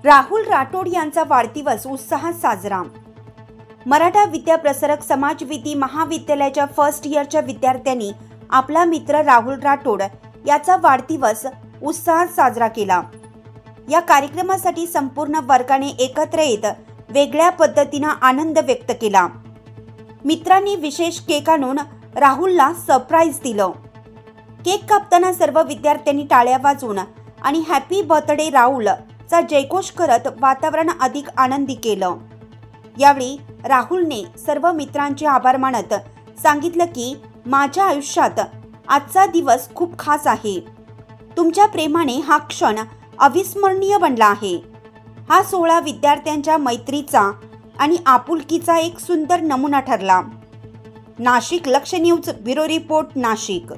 राहुल राठोड यांचा वाढदिवस उत्साहात साजरा। मराठा विद्याप्रसारक समाजविधी महाविद्यालयाच्या फर्स्ट इयरच्या विद्यार्थ्यांनी आपला मित्र राहुल राठोड याचा वाढदिवस उत्साहात साजरा केला। या कार्यक्रमासाठी संपूर्ण वर्गाने एकत्र येत वेगळ्या पद्धतीने आनंद व्यक्त केला। मित्रांनी विशेष केक आणून राहुलला सरप्राईज दिलं। केक कापताना सर्व विद्यार्थ्यांनी टाळ्या वाजवून आणि हॅपी बर्थडे राहुल चा जयघोष करत वातावरण अधिक आनंदी केलं। यावेळी राहुलने सर्व मित्रांचे आभार मानत सांगितलं की माझ्या आयुष्यात आजचा दिवस खूप खास आहे। तुमच्या प्रेमाने हा क्षण अविस्मरणीय बनला आहे। हा सोहळा विद्यार्थ्यांच्या मैत्रीचा आणि आपुलकीचा एक सुंदर नमुना ठरला। नाशिक लक्ष न्यूज ब्युरो रिपोर्ट नाशिक।